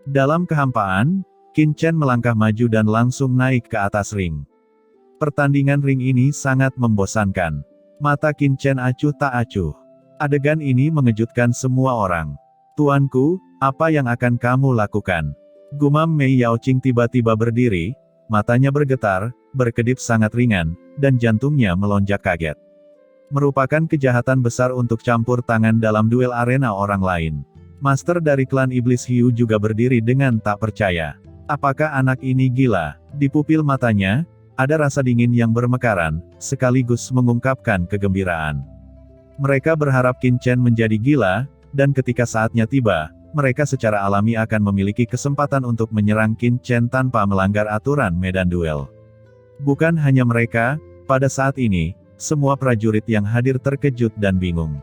Dalam kehampaan, Qin Chen melangkah maju dan langsung naik ke atas ring. Pertandingan ring ini sangat membosankan. Mata Qin Chen acuh tak acuh. Adegan ini mengejutkan semua orang. "Tuanku, apa yang akan kamu lakukan?" Gumam Mei Yaoqing tiba-tiba berdiri, matanya bergetar, berkedip sangat ringan, dan jantungnya melonjak kaget. Merupakan kejahatan besar untuk campur tangan dalam duel arena orang lain. Master dari klan Iblis Hiu juga berdiri dengan tak percaya. Apakah anak ini gila? Di pupil matanya, ada rasa dingin yang bermekaran, sekaligus mengungkapkan kegembiraan. Mereka berharap Qin Chen menjadi gila, dan ketika saatnya tiba, mereka secara alami akan memiliki kesempatan untuk menyerang Qin Chen tanpa melanggar aturan medan duel. Bukan hanya mereka, pada saat ini, semua prajurit yang hadir terkejut dan bingung.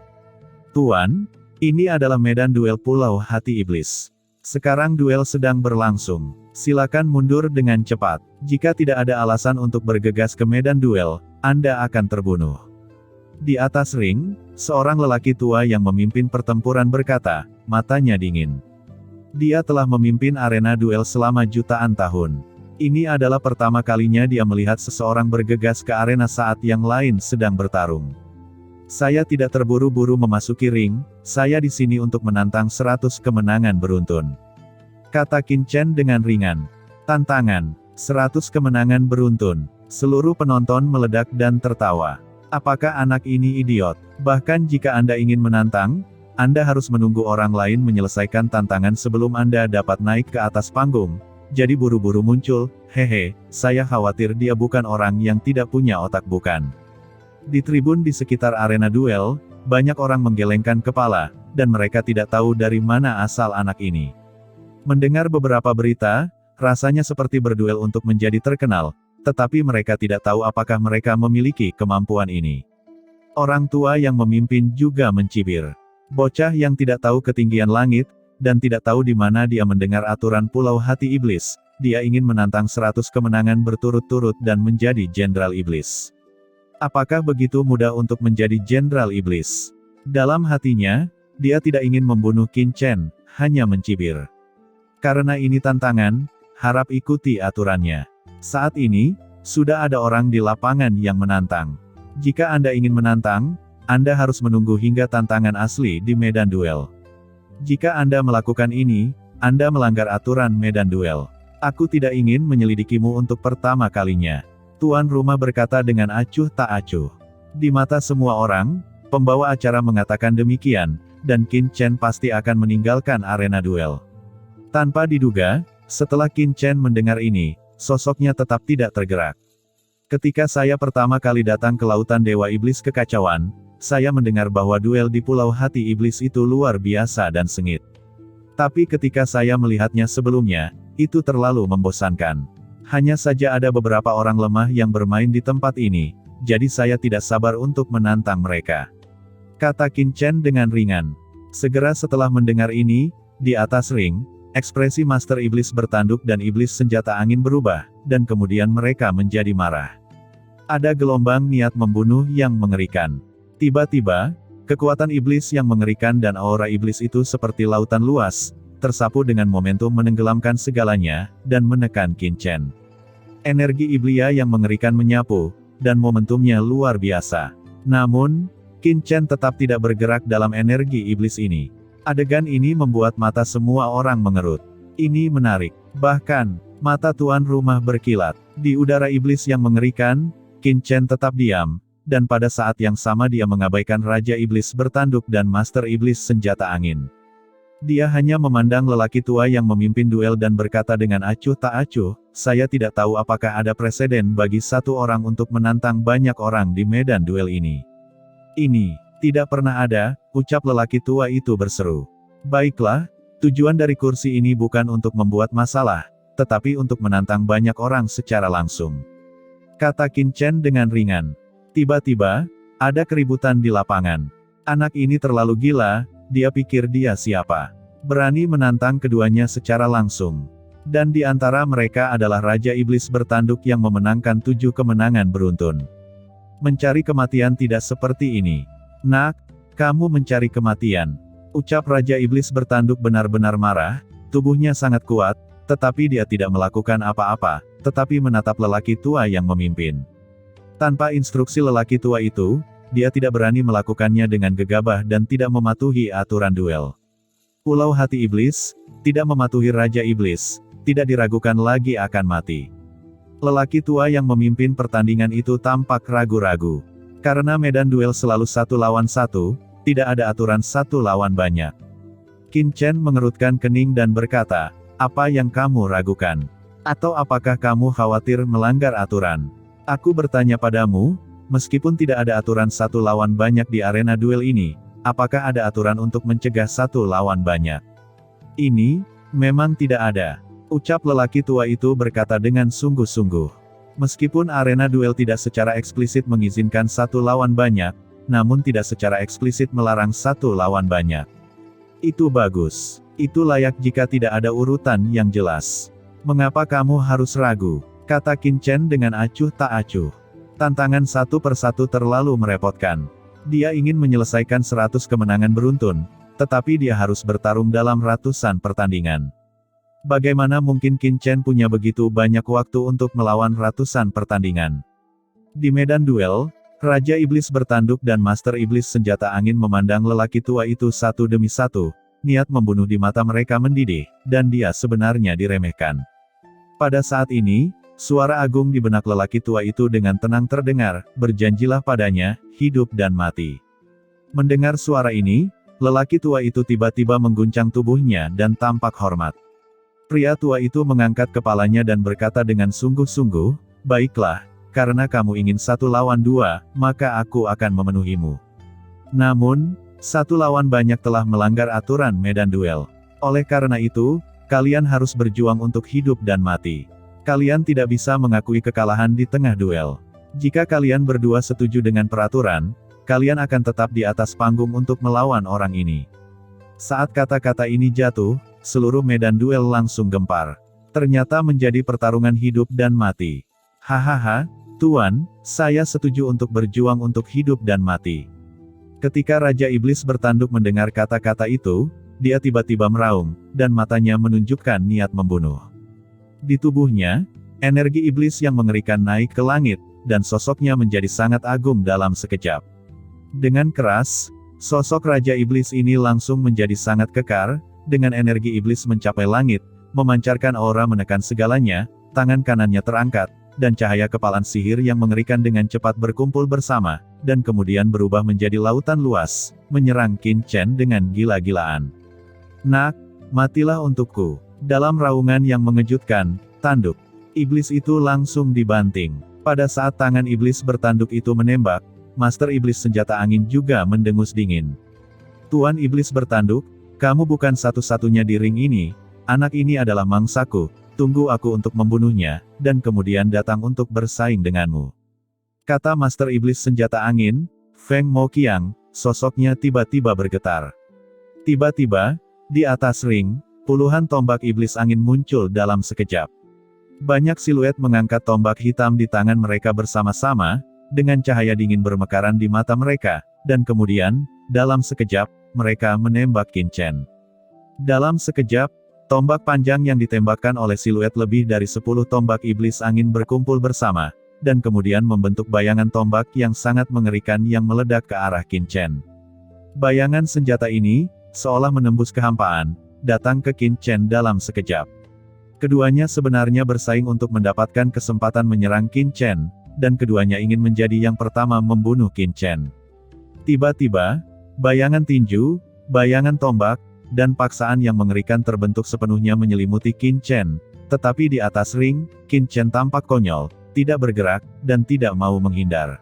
"Tuan, ini adalah medan duel Pulau Hati Iblis. Sekarang duel sedang berlangsung. Silakan mundur dengan cepat. Jika tidak ada alasan untuk bergegas ke medan duel, Anda akan terbunuh." Di atas ring, seorang lelaki tua yang memimpin pertempuran berkata, matanya dingin. Dia telah memimpin arena duel selama jutaan tahun. Ini adalah pertama kalinya dia melihat seseorang bergegas ke arena saat yang lain sedang bertarung. "Saya tidak terburu-buru memasuki ring, saya di sini untuk menantang 100 kemenangan beruntun," kata Qin Chen dengan ringan. "Tantangan, 100 kemenangan beruntun." Seluruh penonton meledak dan tertawa. Apakah anak ini idiot? Bahkan jika Anda ingin menantang, Anda harus menunggu orang lain menyelesaikan tantangan sebelum Anda dapat naik ke atas panggung. Jadi buru-buru muncul, hehe, saya khawatir dia bukan orang yang tidak punya otak bukan. Di tribun di sekitar arena duel, banyak orang menggelengkan kepala, dan mereka tidak tahu dari mana asal anak ini. Mendengar beberapa berita, rasanya seperti berduel untuk menjadi terkenal, tetapi mereka tidak tahu apakah mereka memiliki kemampuan ini. Orang tua yang memimpin juga mencibir. Bocah yang tidak tahu ketinggian langit, dan tidak tahu di mana dia mendengar aturan Pulau Hati Iblis, dia ingin menantang 100 kemenangan berturut-turut dan menjadi Jenderal Iblis. Apakah begitu mudah untuk menjadi Jenderal Iblis? Dalam hatinya, dia tidak ingin membunuh Qin Chen, hanya mencibir. Karena ini tantangan, harap ikuti aturannya. Saat ini, sudah ada orang di lapangan yang menantang. Jika Anda ingin menantang, Anda harus menunggu hingga tantangan asli di medan duel. Jika Anda melakukan ini, Anda melanggar aturan medan duel. Aku tidak ingin menyelidikimu untuk pertama kalinya. Tuan rumah berkata dengan acuh tak acuh. Di mata semua orang, pembawa acara mengatakan demikian, dan Qin Chen pasti akan meninggalkan arena duel. Tanpa diduga, setelah Qin Chen mendengar ini, sosoknya tetap tidak tergerak. "Ketika saya pertama kali datang ke Lautan Dewa Iblis Kekacauan, saya mendengar bahwa duel di Pulau Hati Iblis itu luar biasa dan sengit. Tapi ketika saya melihatnya sebelumnya, itu terlalu membosankan. Hanya saja ada beberapa orang lemah yang bermain di tempat ini, jadi saya tidak sabar untuk menantang mereka," kata Qin Chen dengan ringan. Segera setelah mendengar ini, di atas ring, ekspresi Master Iblis bertanduk dan Iblis Senjata Angin berubah, dan kemudian mereka menjadi marah. Ada gelombang niat membunuh yang mengerikan. Tiba-tiba, kekuatan iblis yang mengerikan dan aura iblis itu seperti lautan luas, tersapu dengan momentum menenggelamkan segalanya, dan menekan Qin Chen. Energi iblis yang mengerikan menyapu, dan momentumnya luar biasa. Namun, Qin Chen tetap tidak bergerak dalam energi iblis ini. Adegan ini membuat mata semua orang mengerut. Ini menarik. Bahkan, mata tuan rumah berkilat. Di udara iblis yang mengerikan, Qin Chen tetap diam, dan pada saat yang sama dia mengabaikan Raja Iblis bertanduk dan Master Iblis Senjata Angin. Dia hanya memandang lelaki tua yang memimpin duel dan berkata dengan acuh tak acuh, "Saya tidak tahu apakah ada preseden bagi satu orang untuk menantang banyak orang di medan duel ini." "Ini tidak pernah ada," ucap lelaki tua itu berseru. "Baiklah, tujuan dari kursi ini bukan untuk membuat masalah, tetapi untuk menantang banyak orang secara langsung," kata Qin Chen dengan ringan. Tiba-tiba, ada keributan di lapangan. Anak ini terlalu gila, dia pikir dia siapa? Berani menantang keduanya secara langsung. Dan di antara mereka adalah Raja Iblis bertanduk yang memenangkan 7 kemenangan beruntun. Mencari kematian tidak seperti ini. "Nak, kamu mencari kematian," ucap Raja Iblis bertanduk benar-benar marah, Tubuhnya sangat kuat, tetapi dia tidak melakukan apa-apa, tetapi menatap lelaki tua yang memimpin. Tanpa instruksi lelaki tua itu, dia tidak berani melakukannya dengan gegabah dan tidak mematuhi aturan duel. Pulau Hati Iblis, tidak mematuhi Raja Iblis, tidak diragukan lagi akan mati. Lelaki tua yang memimpin pertandingan itu tampak ragu-ragu. Karena medan duel selalu 1 lawan 1, tidak ada aturan 1 lawan banyak. Qin Chen mengerutkan kening dan berkata, "Apa yang kamu ragukan? Atau apakah kamu khawatir melanggar aturan? Aku bertanya padamu, meskipun tidak ada aturan 1 lawan banyak di arena duel ini, apakah ada aturan untuk mencegah 1 lawan banyak?" "Ini, memang tidak ada," ucap lelaki tua itu berkata dengan sungguh-sungguh. Meskipun arena duel tidak secara eksplisit mengizinkan 1 lawan banyak, namun tidak secara eksplisit melarang 1 lawan banyak. Itu bagus. Itu layak jika tidak ada urutan yang jelas. "Mengapa kamu harus ragu?" kata Qin Chen dengan acuh tak acuh. Tantangan satu persatu terlalu merepotkan. Dia ingin menyelesaikan 100 kemenangan beruntun, tetapi dia harus bertarung dalam ratusan pertandingan. Bagaimana mungkin Qin Chen punya begitu banyak waktu untuk melawan ratusan pertandingan? Di medan duel, Raja Iblis bertanduk dan Master Iblis senjata angin memandang lelaki tua itu satu demi satu, niat membunuh di mata mereka mendidih, dan dia sebenarnya diremehkan. Pada saat ini, suara agung di benak lelaki tua itu dengan tenang terdengar, "Berjanjilah padanya, hidup dan mati." Mendengar suara ini, lelaki tua itu tiba-tiba mengguncang tubuhnya dan tampak hormat. Pria tua itu mengangkat kepalanya dan berkata dengan sungguh-sungguh, "Baiklah, karena kamu ingin 1 lawan 2, maka aku akan memenuhimu." Namun, 1 lawan banyak telah melanggar aturan medan duel. Oleh karena itu, kalian harus berjuang untuk hidup dan mati. Kalian tidak bisa mengakui kekalahan di tengah duel. Jika kalian berdua setuju dengan peraturan, kalian akan tetap di atas panggung untuk melawan orang ini. Saat kata-kata ini jatuh, seluruh medan duel langsung gempar. Ternyata menjadi pertarungan hidup dan mati. "Hahaha, Tuan, saya setuju untuk berjuang untuk hidup dan mati." Ketika Raja Iblis bertanduk mendengar kata-kata itu, dia tiba-tiba meraung, dan matanya menunjukkan niat membunuh. Di tubuhnya, energi iblis yang mengerikan naik ke langit, dan sosoknya menjadi sangat agung dalam sekejap. Dengan keras, sosok Raja Iblis ini langsung menjadi sangat kekar, dengan energi iblis mencapai langit, memancarkan aura menekan segalanya, tangan kanannya terangkat, dan cahaya kepalan sihir yang mengerikan dengan cepat berkumpul bersama, dan kemudian berubah menjadi lautan luas, menyerang Qin Chen dengan gila-gilaan. "Nak, matilah untukku." Dalam raungan yang mengejutkan, tanduk iblis itu langsung dibanting. Pada saat tangan iblis bertanduk itu menembak, Master Iblis senjata angin juga mendengus dingin. "Tuan Iblis bertanduk, kamu bukan satu-satunya di ring ini, anak ini adalah mangsaku, tunggu aku untuk membunuhnya, dan kemudian datang untuk bersaing denganmu," kata Master Iblis senjata angin, Feng Moqiang, sosoknya tiba-tiba bergetar. Tiba-tiba, di atas ring, puluhan tombak iblis angin muncul dalam sekejap. Banyak siluet mengangkat tombak hitam di tangan mereka bersama-sama, dengan cahaya dingin bermekaran di mata mereka, dan kemudian, dalam sekejap, mereka menembak Qin Chen. Dalam sekejap, tombak panjang yang ditembakkan oleh siluet lebih dari 10 tombak iblis angin berkumpul bersama, dan kemudian membentuk bayangan tombak yang sangat mengerikan yang meledak ke arah Qin Chen. Bayangan senjata ini, seolah menembus kehampaan, datang ke Qin Chen dalam sekejap. Keduanya sebenarnya bersaing untuk mendapatkan kesempatan menyerang Qin Chen, dan keduanya ingin menjadi yang pertama membunuh Qin Chen. Tiba-tiba, bayangan tinju, bayangan tombak, dan paksaan yang mengerikan terbentuk sepenuhnya menyelimuti Qin Chen, tetapi di atas ring, Qin Chen tampak konyol, tidak bergerak, dan tidak mau menghindar.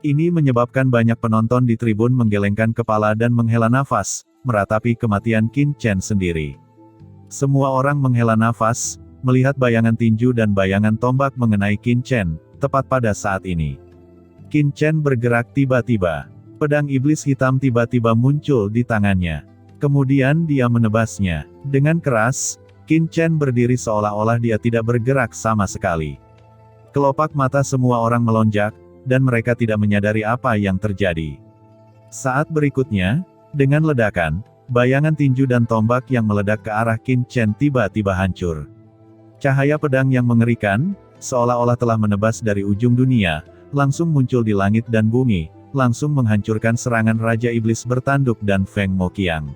Ini menyebabkan banyak penonton di tribun menggelengkan kepala dan menghela nafas, meratapi kematian Qin Chen sendiri. Semua orang menghela nafas, melihat bayangan tinju dan bayangan tombak mengenai Qin Chen, tepat pada saat ini. Qin Chen bergerak tiba-tiba. Pedang iblis hitam tiba-tiba muncul di tangannya. Kemudian dia menebasnya. Dengan keras, Qin Chen berdiri seolah-olah dia tidak bergerak sama sekali. Kelopak mata semua orang melonjak, dan mereka tidak menyadari apa yang terjadi. Saat berikutnya, dengan ledakan, bayangan tinju dan tombak yang meledak ke arah Qin Chen tiba-tiba hancur. Cahaya pedang yang mengerikan, seolah-olah telah menebas dari ujung dunia, langsung muncul di langit dan bumi, langsung menghancurkan serangan Raja Iblis bertanduk dan Feng Moqiang.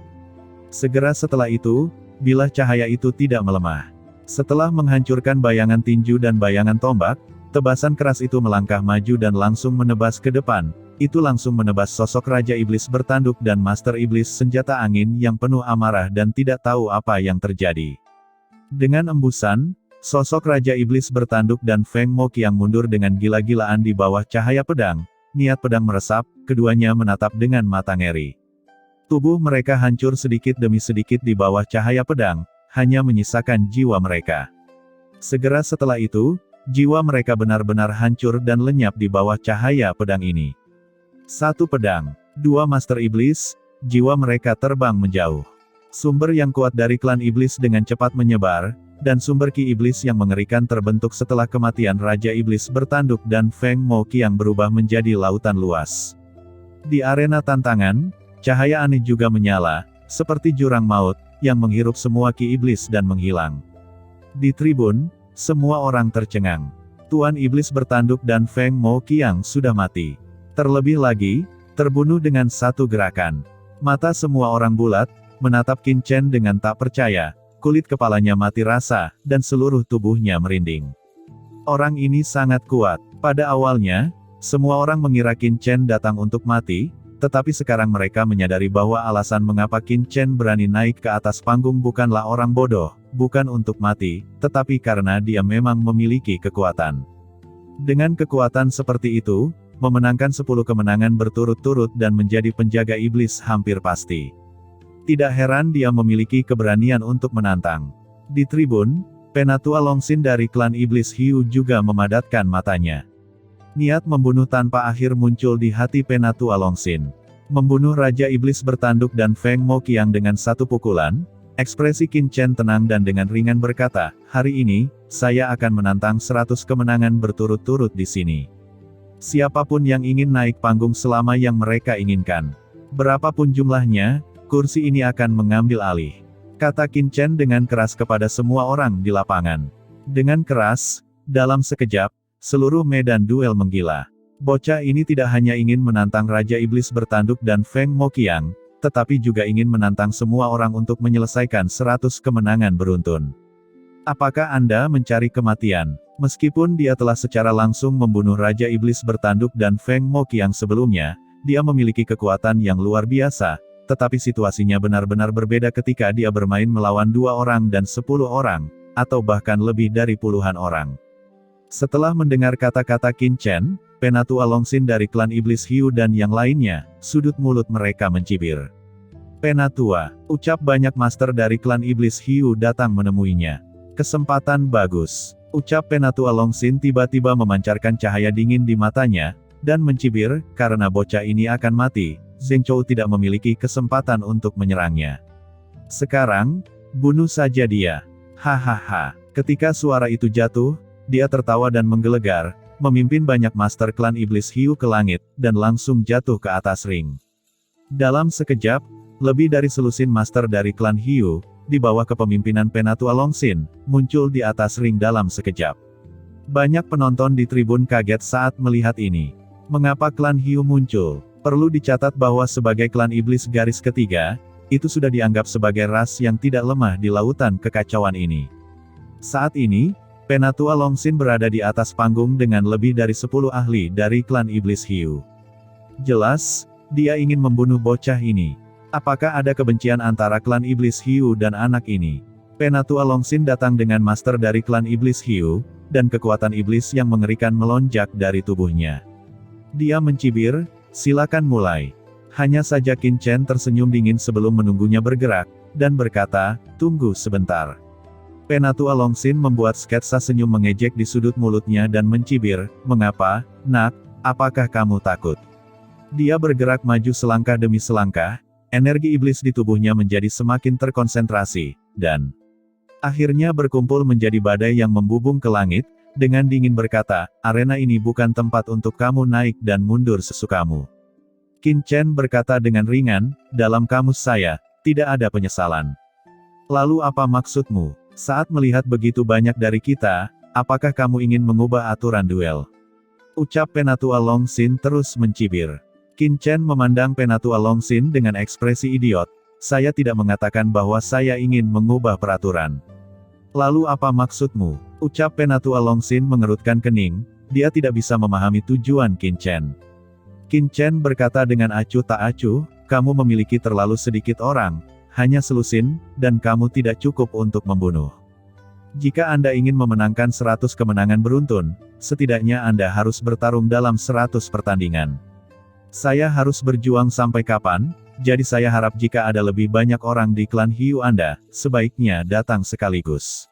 Segera setelah itu, bilah cahaya itu tidak melemah. Setelah menghancurkan bayangan tinju dan bayangan tombak, tebasan keras itu melangkah maju dan langsung menebas ke depan. Itu langsung menebas sosok Raja Iblis bertanduk dan Master Iblis senjata angin yang penuh amarah dan tidak tahu apa yang terjadi. Dengan embusan, sosok Raja Iblis bertanduk dan Feng Moqiang mundur dengan gila-gilaan di bawah cahaya pedang. Niat pedang meresap, keduanya menatap dengan mata ngeri. Tubuh mereka hancur sedikit demi sedikit di bawah cahaya pedang, hanya menyisakan jiwa mereka. Segera setelah itu, jiwa mereka benar-benar hancur dan lenyap di bawah cahaya pedang ini. Satu pedang, dua Master Iblis, jiwa mereka terbang menjauh. Sumber yang kuat dari klan Iblis dengan cepat menyebar, dan sumber Ki Iblis yang mengerikan terbentuk setelah kematian Raja Iblis bertanduk dan Feng Moqiang berubah menjadi lautan luas. Di arena tantangan, cahaya aneh juga menyala, seperti jurang maut, yang menghirup semua Ki Iblis dan menghilang. Di tribun, semua orang tercengang. Tuan Iblis bertanduk dan Feng Moqiang sudah mati. Terlebih lagi, terbunuh dengan satu gerakan. Mata semua orang bulat, menatap Qin Chen dengan tak percaya, kulit kepalanya mati rasa, dan seluruh tubuhnya merinding. Orang ini sangat kuat. Pada awalnya, semua orang mengira Qin Chen datang untuk mati, tetapi sekarang mereka menyadari bahwa alasan mengapa Qin Chen berani naik ke atas panggung bukanlah orang bodoh, bukan untuk mati, tetapi karena dia memang memiliki kekuatan. Dengan kekuatan seperti itu, memenangkan 10 kemenangan berturut-turut dan menjadi penjaga iblis hampir pasti. Tidak heran dia memiliki keberanian untuk menantang. Di tribun, Penatua Longxin dari klan Iblis Hiu juga memadatkan matanya. Niat membunuh tanpa akhir muncul di hati Penatua Longxin. Membunuh Raja Iblis bertanduk dan Feng Moqiang dengan satu pukulan, ekspresi Qin Chen tenang dan dengan ringan berkata, "Hari ini, saya akan menantang 100 kemenangan berturut-turut di sini. Siapapun yang ingin naik panggung selama yang mereka inginkan. Berapapun jumlahnya, kursi ini akan mengambil alih," kata Qin Chen dengan keras kepada semua orang di lapangan. Dengan keras, dalam sekejap, seluruh medan duel menggila. Bocah ini tidak hanya ingin menantang Raja Iblis bertanduk dan Feng Moqiang, tetapi juga ingin menantang semua orang untuk menyelesaikan 100 kemenangan beruntun. Apakah Anda mencari kematian? Meskipun dia telah secara langsung membunuh Raja Iblis bertanduk dan Feng Moqiang sebelumnya, dia memiliki kekuatan yang luar biasa, tetapi situasinya benar-benar berbeda ketika dia bermain melawan 2 orang dan 10 orang, atau bahkan lebih dari puluhan orang. Setelah mendengar kata-kata Qin Chen, Penatua Longxin dari klan Iblis Hiu dan yang lainnya, sudut mulut mereka mencibir. "Penatua," ucap banyak master dari klan Iblis Hiu datang menemuinya. "Kesempatan bagus," ucap Penatua Longxin tiba-tiba memancarkan cahaya dingin di matanya, dan mencibir, "Karena bocah ini akan mati, Zheng Chou tidak memiliki kesempatan untuk menyerangnya. Sekarang, bunuh saja dia." Hahaha. Ketika suara itu jatuh, dia tertawa dan menggelegar, memimpin banyak master klan Iblis Hiu ke langit, dan langsung jatuh ke atas ring. Dalam sekejap, lebih dari selusin master dari klan Hiu, di bawah kepemimpinan Penatua Longxin, muncul di atas ring dalam sekejap. Banyak penonton di tribun kaget saat melihat ini. Mengapa klan Hiu muncul? Perlu dicatat bahwa sebagai klan iblis garis ketiga, itu sudah dianggap sebagai ras yang tidak lemah di lautan kekacauan ini. Saat ini, Penatua Longxin berada di atas panggung dengan lebih dari 10 ahli dari klan Iblis Hiu. Jelas, dia ingin membunuh bocah ini. Apakah ada kebencian antara klan Iblis Hiu dan anak ini? Penatua Longxin datang dengan master dari klan Iblis Hiu, dan kekuatan iblis yang mengerikan melonjak dari tubuhnya. Dia mencibir, "Silakan mulai." Hanya saja Qin Chen tersenyum dingin sebelum menunggunya bergerak, dan berkata, "Tunggu sebentar." Penatua Longxin membuat sketsa senyum mengejek di sudut mulutnya dan mencibir, "Mengapa, nak? Apakah kamu takut?" Dia bergerak maju selangkah demi selangkah, energi iblis di tubuhnya menjadi semakin terkonsentrasi, dan akhirnya berkumpul menjadi badai yang membubung ke langit, dengan dingin berkata, "Arena ini bukan tempat untuk kamu naik dan mundur sesukamu." Qin Chen berkata dengan ringan, "Dalam kamus saya, Tidak ada penyesalan. Lalu apa maksudmu? Saat melihat begitu banyak dari kita, apakah kamu ingin mengubah aturan duel? Ucap Penatua Longxin terus mencibir. Qin Chen memandang Penatua Longxin dengan ekspresi idiot. Saya tidak mengatakan bahwa saya ingin mengubah peraturan. Lalu apa maksudmu? Ucap Penatua Longxin mengerutkan kening, dia tidak bisa memahami tujuan Qin Chen. Qin Chen berkata dengan acuh tak acuh, kamu memiliki terlalu sedikit orang, hanya selusin, dan kamu tidak cukup untuk membunuh. Jika Anda ingin memenangkan 100 kemenangan beruntun, setidaknya Anda harus bertarung dalam 100 pertandingan. Saya harus berjuang sampai kapan? Jadi saya harap jika ada lebih banyak orang di klan Hiu Anda, sebaiknya datang sekaligus.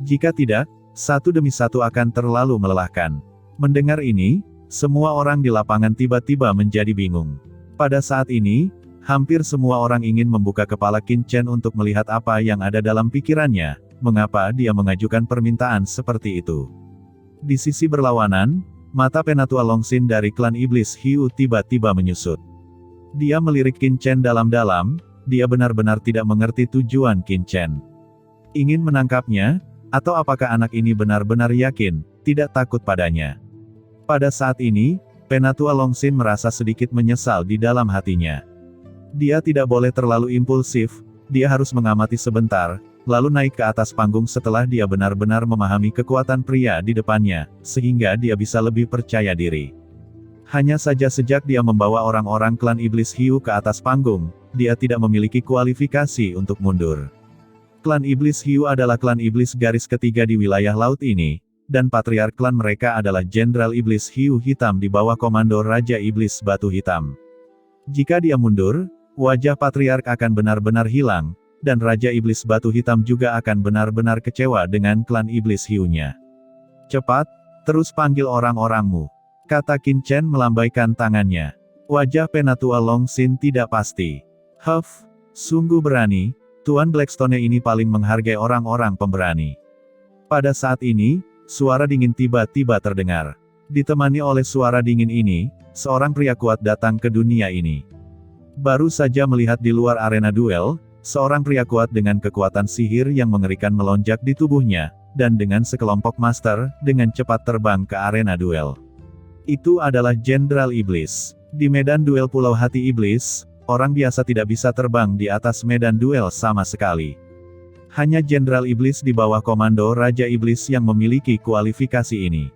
Jika tidak, satu demi satu akan terlalu melelahkan. Mendengar ini, semua orang di lapangan tiba-tiba menjadi bingung. Pada saat ini, hampir semua orang ingin membuka kepala Qin Chen untuk melihat apa yang ada dalam pikirannya, mengapa dia mengajukan permintaan seperti itu. Di sisi berlawanan, mata Penatua Longxin dari klan Iblis Hiu tiba-tiba menyusut. Dia melirik Qin Chen dalam-dalam, dia benar-benar tidak mengerti tujuan Qin Chen. Ingin menangkapnya, atau apakah anak ini benar-benar yakin, tidak takut padanya. Pada saat ini, Penatua Longxin merasa sedikit menyesal di dalam hatinya. Dia tidak boleh terlalu impulsif, dia harus mengamati sebentar, lalu naik ke atas panggung setelah dia benar-benar memahami kekuatan pria di depannya, sehingga dia bisa lebih percaya diri. Hanya saja sejak dia membawa orang-orang klan Iblis Hiu ke atas panggung, dia tidak memiliki kualifikasi untuk mundur. Klan Iblis Hiu adalah klan iblis garis ketiga di wilayah laut ini, dan patriark klan mereka adalah Jenderal Iblis Hiu Hitam di bawah komando Raja Iblis Batu Hitam. Jika dia mundur, wajah patriark akan benar-benar hilang, dan Raja Iblis Batu Hitam juga akan benar-benar kecewa dengan klan Iblis Hiu-nya. Cepat, terus panggil orang-orangmu, kata Qin Chen melambaikan tangannya. Wajah Penatua Longxin tidak pasti. Huff, sungguh berani, Tuan Blackstone ini paling menghargai orang-orang pemberani. Pada saat ini, suara dingin tiba-tiba terdengar. Ditemani oleh suara dingin ini, seorang pria kuat datang ke dunia ini. Baru saja melihat di luar arena duel, seorang pria kuat dengan kekuatan sihir yang mengerikan melonjak di tubuhnya, dan dengan sekelompok master, dengan cepat terbang ke arena duel. Itu adalah Jenderal Iblis. Di medan duel Pulau Hati Iblis, orang biasa tidak bisa terbang di atas medan duel sama sekali. Hanya Jenderal Iblis di bawah komando Raja Iblis yang memiliki kualifikasi ini.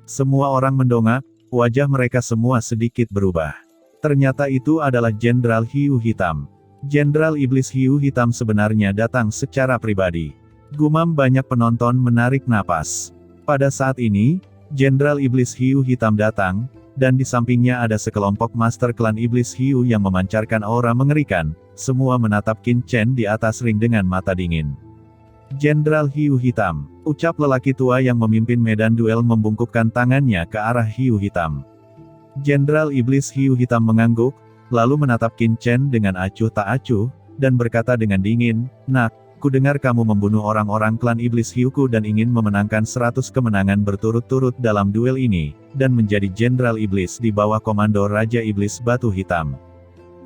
Semua orang mendongak, wajah mereka semua sedikit berubah. Ternyata itu adalah Jenderal Hiu Hitam. Jenderal Iblis Hiu Hitam sebenarnya datang secara pribadi. Gumam banyak penonton menarik napas. Pada saat ini, Jenderal Iblis Hiu Hitam datang, dan di sampingnya ada sekelompok master klan Iblis Hiu yang memancarkan aura mengerikan, semua menatap Qin Chen di atas ring dengan mata dingin. Jenderal Hiu Hitam, ucap lelaki tua yang memimpin medan duel membungkukkan tangannya ke arah Hiu Hitam. Jenderal Iblis Hiu Hitam mengangguk, lalu menatap Qin Chen dengan acuh tak acuh, dan berkata dengan dingin, "Nak, ku dengar kamu membunuh orang-orang klan Iblis Hiuku dan ingin memenangkan 100 kemenangan berturut-turut dalam duel ini, dan menjadi Jenderal Iblis di bawah komando Raja Iblis Batu Hitam."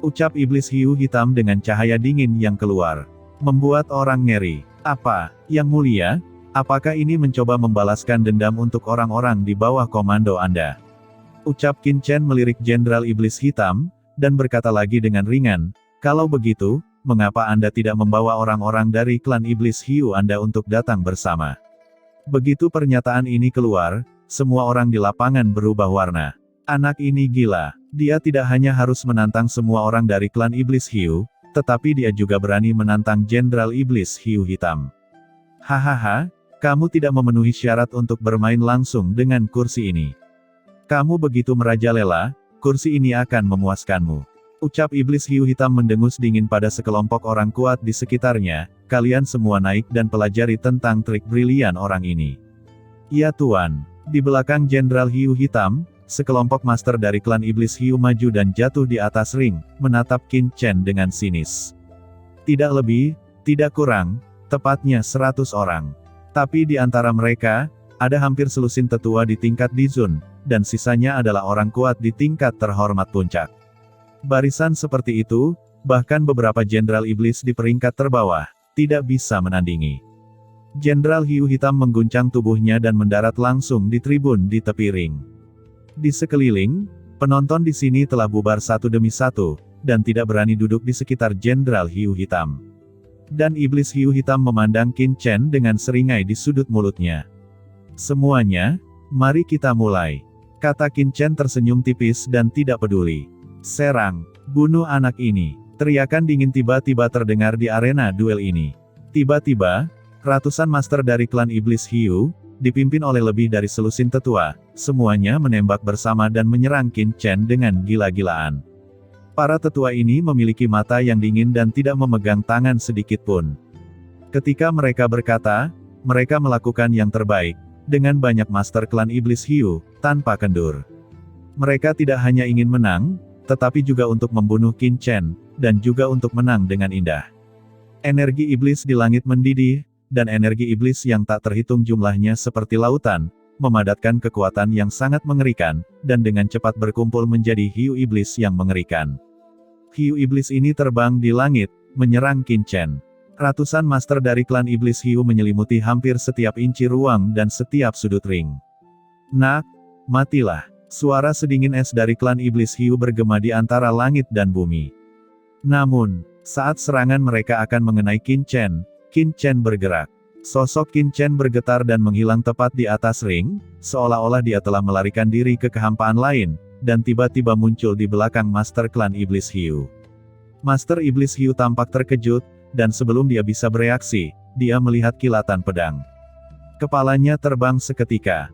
Ucap Iblis Hiu Hitam dengan cahaya dingin yang keluar. Membuat orang ngeri. Apa, Yang Mulia? Apakah ini mencoba membalaskan dendam untuk orang-orang di bawah komando Anda? Ucap Qin Chen melirik Jenderal Iblis Hitam, dan berkata lagi dengan ringan, "Kalau begitu, mengapa Anda tidak membawa orang-orang dari klan Iblis Hiu Anda untuk datang bersama?" Begitu pernyataan ini keluar, semua orang di lapangan berubah warna. Anak ini gila. Dia tidak hanya harus menantang semua orang dari klan Iblis Hiu, tetapi dia juga berani menantang Jenderal Iblis Hiu Hitam. Hahaha, kamu tidak memenuhi syarat untuk bermain langsung dengan kursi ini. Kamu begitu merajalela, kursi ini akan memuaskanmu. Ucap Iblis Hiu Hitam mendengus dingin pada sekelompok orang kuat di sekitarnya, kalian semua naik dan pelajari tentang trik brilian orang ini. Ya Tuan. Di belakang Jenderal Hiu Hitam, sekelompok master dari klan Iblis Hiu maju dan jatuh di atas ring, menatap Qin Chen dengan sinis. Tidak lebih, tidak kurang, tepatnya 100 orang. Tapi di antara mereka, ada hampir selusin tetua di tingkat Dizun, dan sisanya adalah orang kuat di tingkat terhormat puncak. Barisan seperti itu, Bahkan beberapa jenderal iblis di peringkat terbawah, tidak bisa menandingi. Jenderal Hiu Hitam mengguncang tubuhnya dan mendarat langsung di tribun di tepi ring. Di sekeliling, penonton di sini telah bubar satu demi satu, dan tidak berani duduk di sekitar Jenderal Hiu Hitam. Dan iblis Hiu Hitam memandang Qin Chen dengan seringai di sudut mulutnya. "Semuanya, mari kita mulai," kata Qin Chen tersenyum tipis dan tidak peduli. "Serang, bunuh anak ini." Teriakan dingin tiba-tiba terdengar di arena duel ini. Tiba-tiba, ratusan master dari klan iblis Hiu, dipimpin oleh lebih dari selusin tetua, semuanya menembak bersama dan menyerang Qin Chen dengan gila-gilaan. Para tetua ini memiliki mata yang dingin dan tidak memegang tangan sedikit pun. Ketika mereka berkata, mereka melakukan yang terbaik, dengan banyak master klan iblis Hiu, tanpa kendur. Mereka tidak hanya ingin menang, tetapi juga untuk membunuh Qin Chen, dan juga untuk menang dengan indah. Energi iblis di langit mendidih, dan energi iblis yang tak terhitung jumlahnya seperti lautan, memadatkan kekuatan yang sangat mengerikan, dan dengan cepat berkumpul menjadi hiu iblis yang mengerikan. Hiu iblis ini terbang di langit, menyerang Qin Chen. Ratusan master dari klan iblis hiu menyelimuti hampir setiap inci ruang dan setiap sudut ring. "Nak, matilah!" Suara sedingin es dari klan iblis hiu bergema di antara langit dan bumi. Namun, saat serangan mereka akan mengenai Qin Chen bergerak. Sosok Qin Chen bergetar dan menghilang tepat di atas ring, seolah-olah dia telah melarikan diri ke kehampaan lain, dan tiba-tiba muncul di belakang Master Klan Iblis Hiu. Master Iblis Hiu tampak terkejut, dan sebelum dia bisa bereaksi, dia melihat kilatan pedang. Kepalanya terbang seketika.